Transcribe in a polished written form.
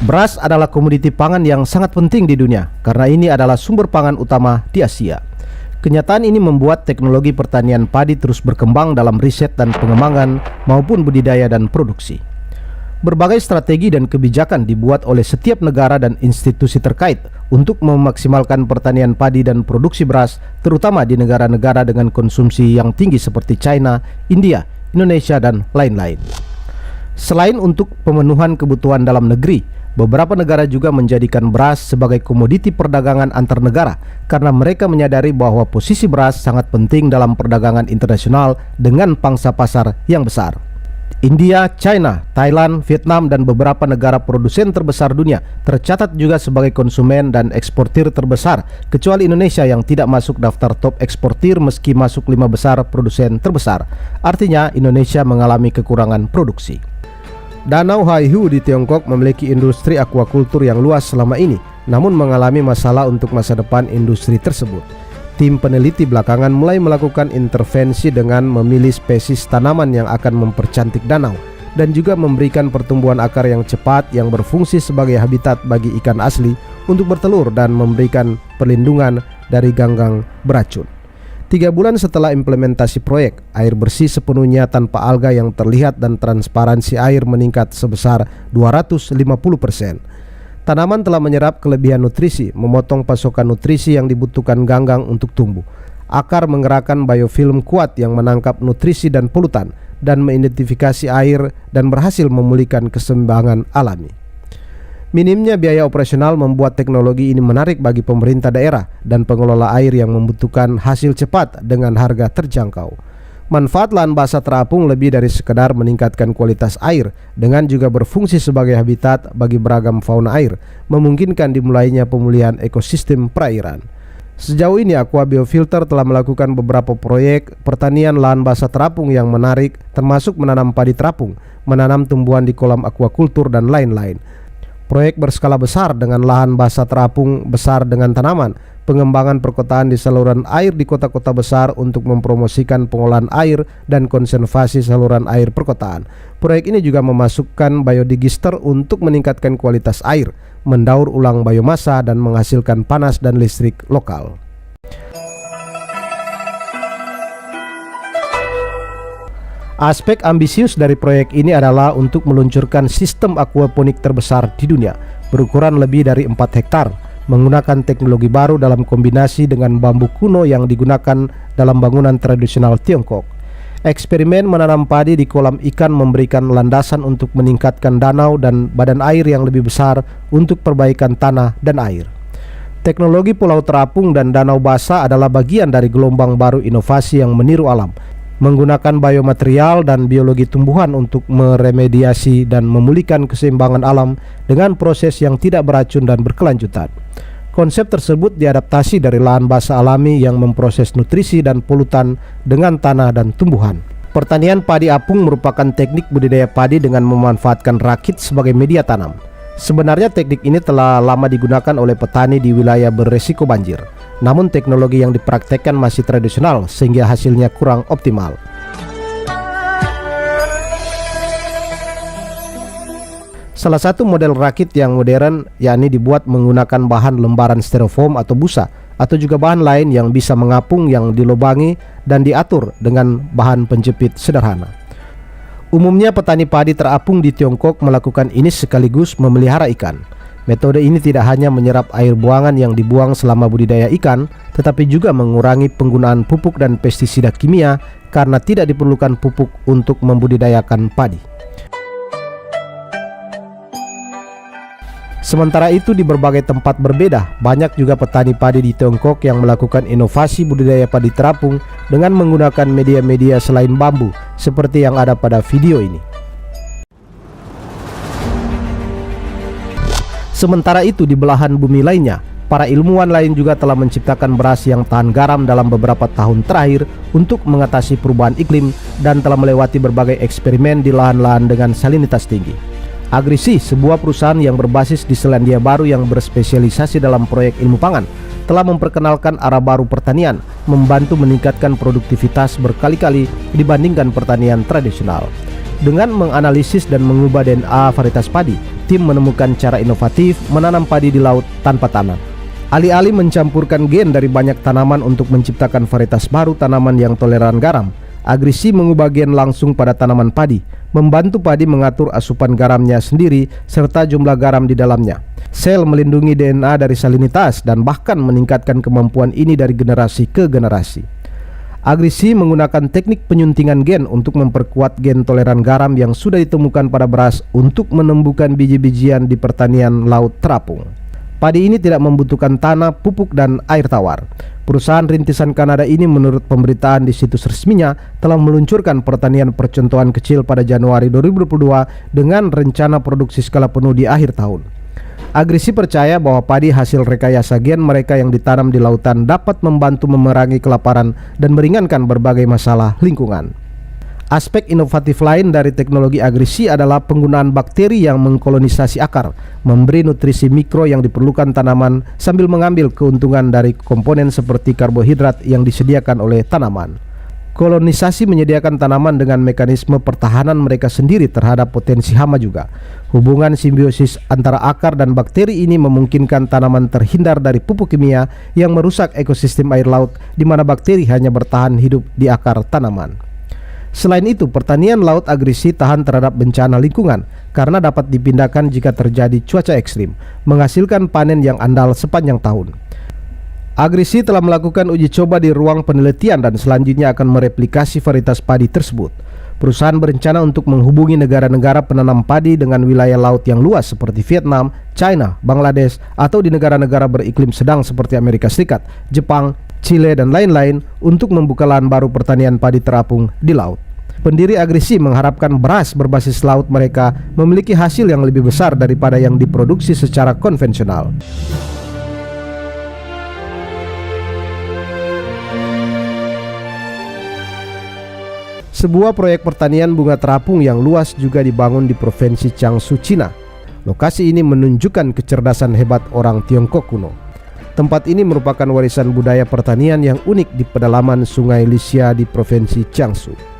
Beras adalah komoditi pangan yang sangat penting di dunia karena ini adalah sumber pangan utama di Asia. Kenyataan ini membuat teknologi pertanian padi terus berkembang dalam riset dan pengembangan maupun budidaya dan produksi. Berbagai strategi dan kebijakan dibuat oleh setiap negara dan institusi terkait untuk memaksimalkan pertanian padi dan produksi beras, terutama di negara-negara dengan konsumsi yang tinggi seperti China, India, Indonesia, dan lain-lain. Selain untuk pemenuhan kebutuhan dalam negeri, beberapa negara juga menjadikan beras sebagai komoditi perdagangan antar negara karena mereka menyadari bahwa posisi beras sangat penting dalam perdagangan internasional dengan pangsa pasar yang besar. India, China, Thailand, Vietnam, dan beberapa negara produsen terbesar dunia tercatat juga sebagai konsumen dan eksportir terbesar, kecuali Indonesia yang tidak masuk daftar top eksportir meski masuk 5 besar produsen terbesar. Artinya Indonesia mengalami kekurangan produksi. Danau Haihu di Tiongkok memiliki industri aquaculture yang luas selama ini, namun mengalami masalah untuk masa depan industri tersebut. Tim peneliti belakangan mulai melakukan intervensi dengan memilih spesies tanaman yang akan mempercantik danau dan juga memberikan pertumbuhan akar yang cepat yang berfungsi sebagai habitat bagi ikan asli untuk bertelur dan memberikan perlindungan dari ganggang beracun. 3 bulan setelah implementasi proyek, air bersih sepenuhnya tanpa alga yang terlihat dan transparansi air meningkat sebesar 250%. Tanaman telah menyerap kelebihan nutrisi, memotong pasokan nutrisi yang dibutuhkan ganggang untuk tumbuh. Akar menggerakkan biofilm kuat yang menangkap nutrisi dan polutan dan mengidentifikasi air dan berhasil memulihkan keseimbangan alami. Minimnya biaya operasional membuat teknologi ini menarik bagi pemerintah daerah dan pengelola air yang membutuhkan hasil cepat dengan harga terjangkau. Manfaat lahan basah terapung lebih dari sekedar meningkatkan kualitas air, dengan juga berfungsi sebagai habitat bagi beragam fauna air, memungkinkan dimulainya pemulihan ekosistem perairan. Sejauh ini Aqua Biofilter telah melakukan beberapa proyek pertanian lahan basah terapung yang menarik, termasuk menanam padi terapung, menanam tumbuhan di kolam aquaculture, dan lain-lain. Proyek berskala besar dengan lahan basah terapung besar dengan tanaman, pengembangan perkotaan di saluran air di kota-kota besar untuk mempromosikan pengolahan air dan konservasi saluran air perkotaan. Proyek ini juga memasukkan biodigester untuk meningkatkan kualitas air, mendaur ulang biomasa, dan menghasilkan panas dan listrik lokal. Aspek ambisius dari proyek ini adalah untuk meluncurkan sistem aquaponik terbesar di dunia, berukuran lebih dari 4 hektar, menggunakan teknologi baru dalam kombinasi dengan bambu kuno yang digunakan dalam bangunan tradisional Tiongkok. Eksperimen menanam padi di kolam ikan memberikan landasan untuk meningkatkan danau dan badan air yang lebih besar untuk perbaikan tanah dan air. Teknologi pulau terapung dan danau basah adalah bagian dari gelombang baru inovasi yang meniru alam, menggunakan biomaterial dan biologi tumbuhan untuk meremediasi dan memulihkan keseimbangan alam dengan proses yang tidak beracun dan berkelanjutan. Konsep tersebut diadaptasi dari lahan basah alami yang memproses nutrisi dan polutan dengan tanah dan tumbuhan. Pertanian padi apung merupakan teknik budidaya padi dengan memanfaatkan rakit sebagai media tanam. Sebenarnya teknik ini telah lama digunakan oleh petani di wilayah beresiko banjir. Namun teknologi yang dipraktekkan masih tradisional sehingga hasilnya kurang optimal. Salah satu model rakit yang modern yakni dibuat menggunakan bahan lembaran styrofoam atau busa, atau juga bahan lain yang bisa mengapung yang dilubangi dan diatur dengan bahan penjepit sederhana. Umumnya petani padi terapung di Tiongkok melakukan ini sekaligus memelihara ikan. Metode ini tidak hanya menyerap air buangan yang dibuang selama budidaya ikan, tetapi juga mengurangi penggunaan pupuk dan pestisida kimia karena tidak diperlukan pupuk untuk membudidayakan padi. Sementara itu di berbagai tempat berbeda, banyak juga petani padi di Tiongkok yang melakukan inovasi budidaya padi terapung dengan menggunakan media-media selain bambu, seperti yang ada pada video ini. Sementara itu di belahan bumi lainnya, para ilmuwan lain juga telah menciptakan beras yang tahan garam dalam beberapa tahun terakhir untuk mengatasi perubahan iklim dan telah melewati berbagai eksperimen di lahan-lahan dengan salinitas tinggi. Agrisi, sebuah perusahaan yang berbasis di Selandia Baru yang berspesialisasi dalam proyek ilmu pangan, telah memperkenalkan arah baru pertanian, membantu meningkatkan produktivitas berkali-kali dibandingkan pertanian tradisional. Dengan menganalisis dan mengubah DNA varietas padi, tim menemukan cara inovatif menanam padi di laut tanpa tanam. Alih-alih mencampurkan gen dari banyak tanaman untuk menciptakan varietas baru tanaman yang toleran garam, Agrisi mengubah gen langsung pada tanaman padi, membantu padi mengatur asupan garamnya sendiri serta jumlah garam di dalamnya. Sel melindungi DNA dari salinitas dan bahkan meningkatkan kemampuan ini dari generasi ke generasi. Agrisi menggunakan teknik penyuntingan gen untuk memperkuat gen toleran garam yang sudah ditemukan pada beras untuk menumbuhkan biji-bijian di pertanian laut terapung. Padi ini tidak membutuhkan tanah, pupuk, dan air tawar. Perusahaan rintisan Kanada ini menurut pemberitaan di situs resminya telah meluncurkan pertanian percontohan kecil pada Januari 2022 dengan rencana produksi skala penuh di akhir tahun. Agrisi percaya bahwa padi hasil rekayasa gen mereka yang ditanam di lautan dapat membantu memerangi kelaparan dan meringankan berbagai masalah lingkungan. Aspek inovatif lain dari teknologi Agrisi adalah penggunaan bakteri yang mengkolonisasi akar, memberi nutrisi mikro yang diperlukan tanaman sambil mengambil keuntungan dari komponen seperti karbohidrat yang disediakan oleh tanaman. Kolonisasi menyediakan tanaman dengan mekanisme pertahanan mereka sendiri terhadap potensi hama juga. Hubungan simbiosis antara akar dan bakteri ini memungkinkan tanaman terhindar dari pupuk kimia yang merusak ekosistem air laut di mana bakteri hanya bertahan hidup di akar tanaman. Selain itu, pertanian laut Agrisi tahan terhadap bencana lingkungan karena dapat dipindahkan jika terjadi cuaca ekstrim, menghasilkan panen yang andal sepanjang tahun. Agrisi telah melakukan uji coba di ruang penelitian dan selanjutnya akan mereplikasi varietas padi tersebut. Perusahaan berencana untuk menghubungi negara-negara penanam padi dengan wilayah laut yang luas seperti Vietnam, China, Bangladesh, atau di negara-negara beriklim sedang seperti Amerika Serikat, Jepang, Chile, dan lain-lain untuk membuka lahan baru pertanian padi terapung di laut. Pendiri Agrisi mengharapkan beras berbasis laut mereka memiliki hasil yang lebih besar daripada yang diproduksi secara konvensional. Sebuah proyek pertanian bunga terapung yang luas juga dibangun di Provinsi Jiangsu, Cina. Lokasi ini menunjukkan kecerdasan hebat orang Tiongkok kuno. Tempat ini merupakan warisan budaya pertanian yang unik di pedalaman Sungai Lixia di Provinsi Jiangsu.